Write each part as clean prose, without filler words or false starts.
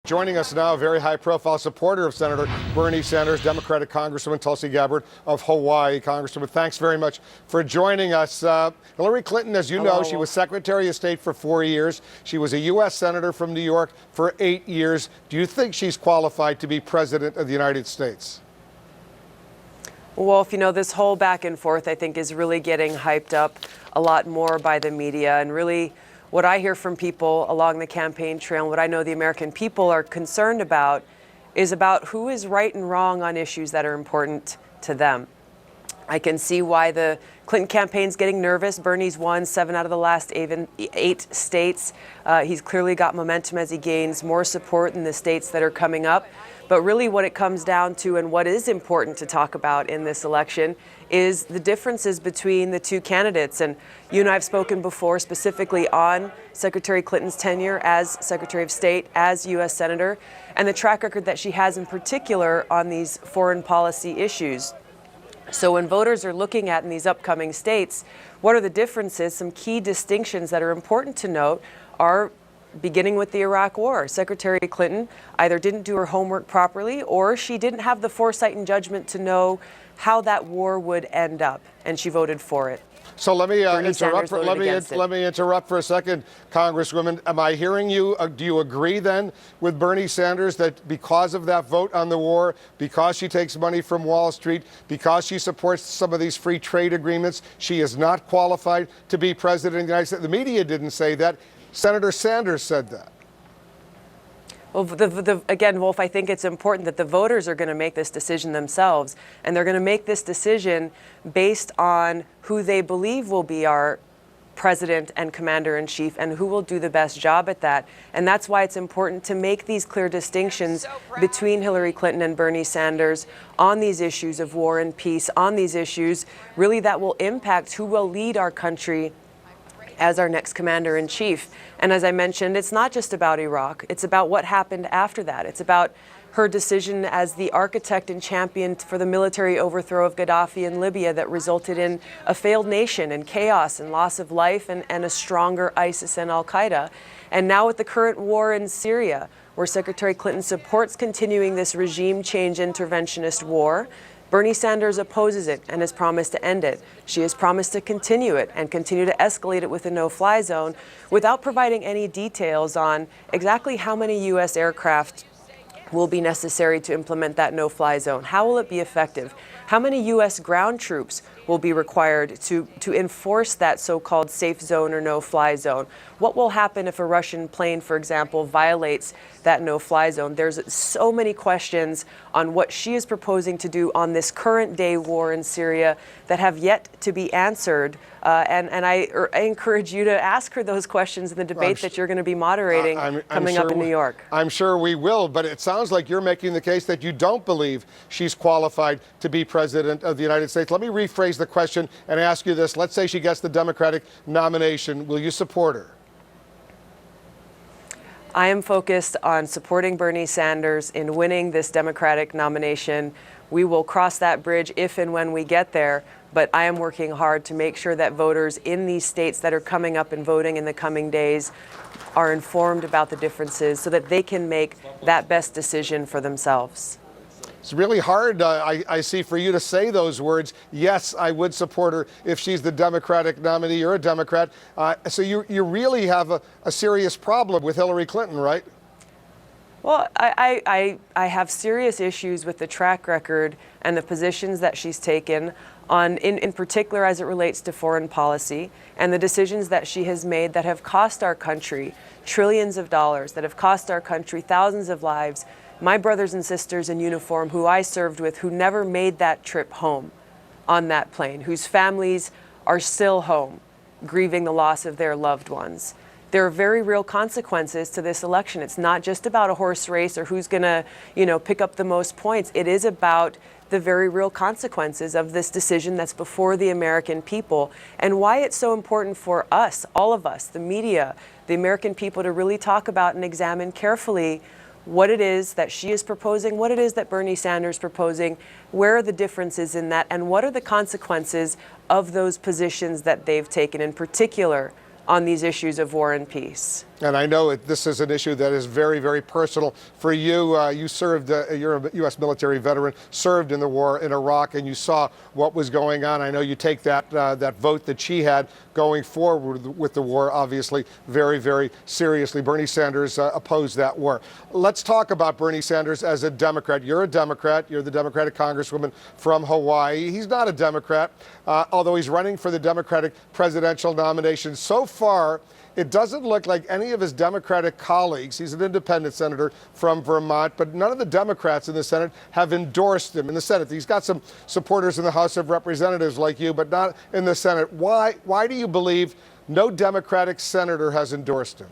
Joining us now, a very high-profile supporter of Senator Bernie Sanders, Democratic Congresswoman Tulsi Gabbard of Hawaii. Congresswoman, thanks very much for joining us. Hillary Clinton, as you know, she was Secretary of State for 4 years. She was a U.S. Senator from New York for 8 years. Do you think she's qualified to be President of the United States? Wolf, you know, this whole back and forth, I think, is really getting hyped up a lot more by the media. And really, what I hear from people along the campaign trail and what I know the American people are concerned about is about who is right and wrong on issues that are important to them. I can see why the Clinton campaign's getting nervous. Bernie's won 7 out of the last 8 states. He's clearly got momentum as he gains more support in the states that are coming up. But really what it comes down to and what is important to talk about in this election is the differences between the two candidates. And you and I have spoken before specifically on Secretary Clinton's tenure as Secretary of State, as U.S. Senator, and the track record that she has in particular on these foreign policy issues. So when voters are looking at in these upcoming states, what are the differences? Some key distinctions that are important to note are beginning with the Iraq War. Secretary Clinton either didn't do her homework properly or she didn't have the foresight and judgment to know how that war would end up, and she voted for it. So let me interrupt for a second, Congresswoman. Am I hearing you? Do you agree then with Bernie Sanders that because of that vote on the war, because she takes money from Wall Street, because she supports some of these free trade agreements, she is not qualified to be president of the United States? The media didn't say that. Senator Sanders said that. Well, again, Wolf, I think it's important that the voters are going to make this decision themselves, and they're going to make this decision based on who they believe will be our president and commander-in-chief and who will do the best job at that. And that's why it's important to make these clear distinctions between Hillary Clinton and Bernie Sanders on these issues of war and peace, on these issues really that will impact who will lead our country as our next commander-in-chief. And as I mentioned, it's not just about Iraq. It's about what happened after that. It's about her decision as the architect and champion for the military overthrow of Gaddafi in Libya that resulted in a failed nation and chaos and loss of life and a stronger ISIS and al-Qaeda. And now with the current war in Syria, where Secretary Clinton supports continuing this regime change interventionist war, Bernie Sanders opposes it and has promised to end it. She has promised to continue it and continue to escalate it with a no-fly zone without providing any details on exactly how many U.S. aircraft will be necessary to implement that no-fly zone. How will it be effective? How many U.S. ground troops will be required to enforce that so-called safe zone or no-fly zone? What will happen if a Russian plane, for example, violates that no-fly zone? There's so many questions on what she is proposing to do on this current day war in Syria that have yet to be answered. And I encourage you to ask her those questions in the debate that you're going to be moderating coming up in New York. I'm sure we will, but it sounds like you're making the case that you don't believe she's qualified to be president of the United States. Let me rephrase the question and ask you this. Let's say she gets the Democratic nomination. Will you support her? I am focused on supporting Bernie Sanders in winning this Democratic nomination. We will cross that bridge if and when we get there, but I am working hard to make sure that voters in these states that are coming up and voting in the coming days are informed about the differences so that they can make that best decision for themselves. It's really hard, I see, for you to say those words. Yes, I would support her if she's the Democratic nominee. You're a Democrat. So you really have a serious problem with Hillary Clinton, right? Well, I have serious issues with the track record and the positions that she's taken on, in particular as it relates to foreign policy and the decisions that she has made that have cost our country trillions of dollars, that have cost our country thousands of lives. My brothers and sisters in uniform who I served with, who never made that trip home on that plane, whose families are still home, grieving the loss of their loved ones. There are very real consequences to this election. It's not just about a horse race or who's going to, pick up the most points. It is about the very real consequences of this decision that's before the American people, and why it's so important for us, all of us, the media, the American people, to really talk about and examine carefully what it is that she is proposing, what it is that Bernie Sanders is proposing, where are the differences in that, and what are the consequences of those positions that they've taken, in particular on these issues of war and peace. And I know this is an issue that is very, very personal for you. You served, you're a U.S. military veteran, served in the war in Iraq, and you saw what was going on. I know you take that vote that she had going forward with the war, obviously, very, very seriously. Bernie Sanders opposed that war. Let's talk about Bernie Sanders as a Democrat. You're a Democrat. You're the Democratic Congresswoman from Hawaii. He's not a Democrat, although he's running for the Democratic presidential nomination. So far, it doesn't look like any of his Democratic colleagues, he's an independent senator from Vermont, but none of the Democrats in the Senate have endorsed him in the Senate. He's got some supporters in the House of Representatives like you, but not in the Senate. Why do you believe no Democratic senator has endorsed him?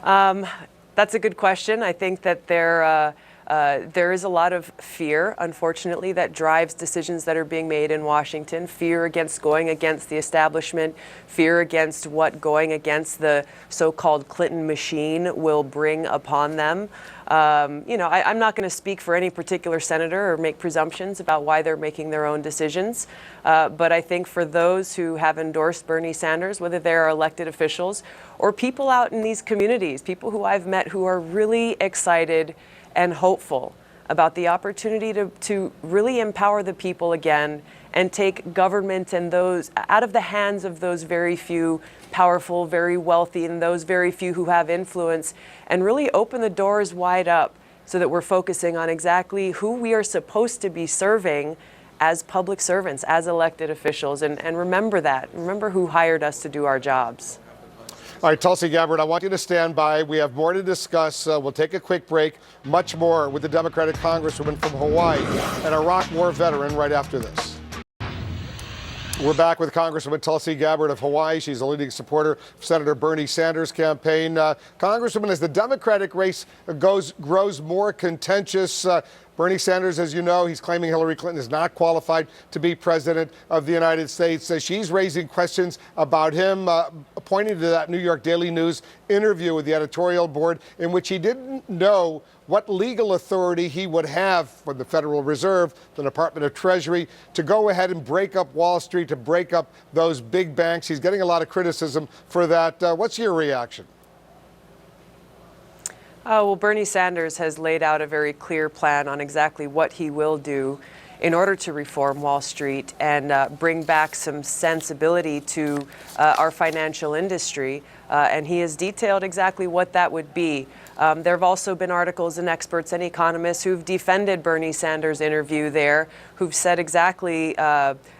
That's a good question. I think that there is a lot of fear, unfortunately, that drives decisions that are being made in Washington. Fear against going against the establishment, fear against what going against the so-called Clinton machine will bring upon them. I'm not going to speak for any particular senator or make presumptions about why they're making their own decisions. But I think for those who have endorsed Bernie Sanders, whether they're elected officials or people out in these communities, people who I've met who are really excited and hopeful about the opportunity to really empower the people again and take government and those out of the hands of those very few powerful, very wealthy, and those very few who have influence, and really open the doors wide up so that we're focusing on exactly who we are supposed to be serving as public servants, as elected officials. And remember that. Remember who hired us to do our jobs. All right, Tulsi Gabbard, I want you to stand by. We have more to discuss. We'll take a quick break. Much more with the Democratic Congresswoman from Hawaii, an Iraq War veteran, right after this. We're back with Congresswoman Tulsi Gabbard of Hawaii. She's a leading supporter of Senator Bernie Sanders' campaign. Congresswoman, as the Democratic race grows more contentious, Bernie Sanders, as you know, he's claiming Hillary Clinton is not qualified to be president of the United States. She's raising questions about him, pointing to that New York Daily News interview with the editorial board in which he didn't know what legal authority he would have from the Federal Reserve, the Department of Treasury, to go ahead and break up Wall Street, to break up those big banks. He's getting a lot of criticism for that. What's your reaction? Well, Bernie Sanders has laid out a very clear plan on exactly what he will do in order to reform Wall Street and bring back some sensibility to our financial industry. And he has detailed exactly what that would be. There have also been articles and experts and economists who've defended Bernie Sanders' interview there, who've said exactly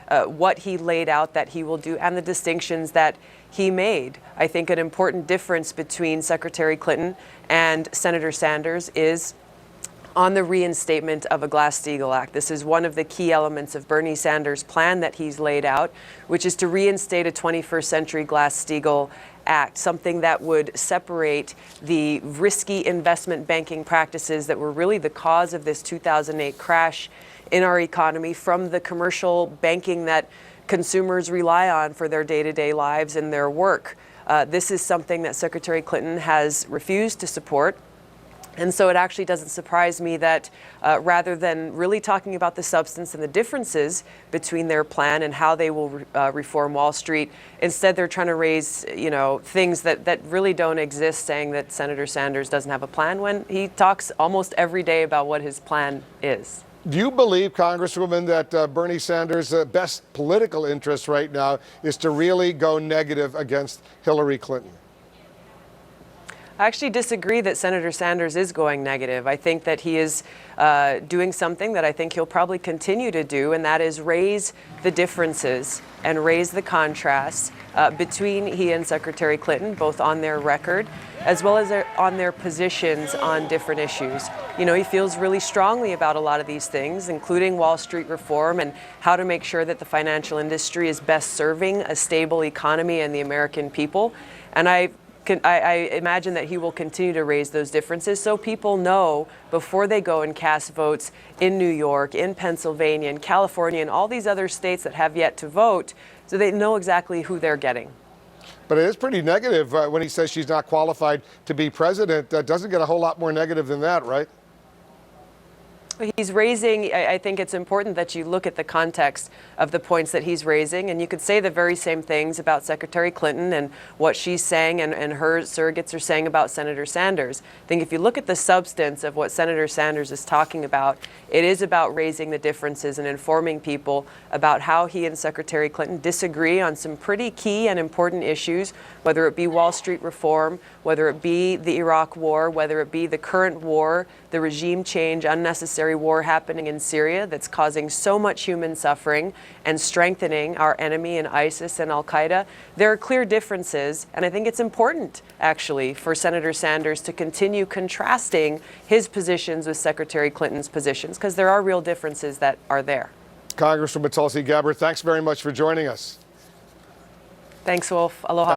what he laid out that he will do and the distinctions that he made. I think an important difference between Secretary Clinton and Senator Sanders is on the reinstatement of a Glass-Steagall Act. This is one of the key elements of Bernie Sanders' plan that he's laid out, which is to reinstate a 21st century Glass-Steagall Act, something that would separate the risky investment banking practices that were really the cause of this 2008 crash in our economy from the commercial banking that consumers rely on for their day-to-day lives and their work. This is something that Secretary Clinton has refused to support. And so it actually doesn't surprise me that rather than really talking about the substance and the differences between their plan and how they will reform Wall Street, instead they're trying to raise, things that really don't exist, saying that Senator Sanders doesn't have a plan when he talks almost every day about what his plan is. Do you believe, Congresswoman, that Bernie Sanders' best political interest right now is to really go negative against Hillary Clinton? I actually disagree that Senator Sanders is going negative. I think that he is doing something that I think he'll probably continue to do, and that is raise the differences and raise the contrasts between he and Secretary Clinton, both on their record as well as on their positions on different issues. He feels really strongly about a lot of these things, including Wall Street reform and how to make sure that the financial industry is best serving a stable economy and the American people. And I imagine that he will continue to raise those differences so people know before they go and cast votes in New York, in Pennsylvania, in California, and all these other states that have yet to vote, so they know exactly who they're getting. But it is pretty negative when he says she's not qualified to be president. Doesn't get a whole lot more negative than that, right? He's raising, I think it's important that you look at the context of the points that he's raising, and you could say the very same things about Secretary Clinton and what she's saying and her surrogates are saying about Senator Sanders. I think if you look at the substance of what Senator Sanders is talking about, it is about raising the differences and informing people about how he and Secretary Clinton disagree on some pretty key and important issues, whether it be Wall Street reform, whether it be the Iraq war, whether it be the current war, the regime change, unnecessary war happening in Syria that's causing so much human suffering and strengthening our enemy in ISIS and Al-Qaeda. There are clear differences, and I think it's important, actually, for Senator Sanders to continue contrasting his positions with Secretary Clinton's positions, because there are real differences that are there. Congresswoman Tulsi Gabbard, thanks very much for joining us. Thanks, Wolf. Aloha.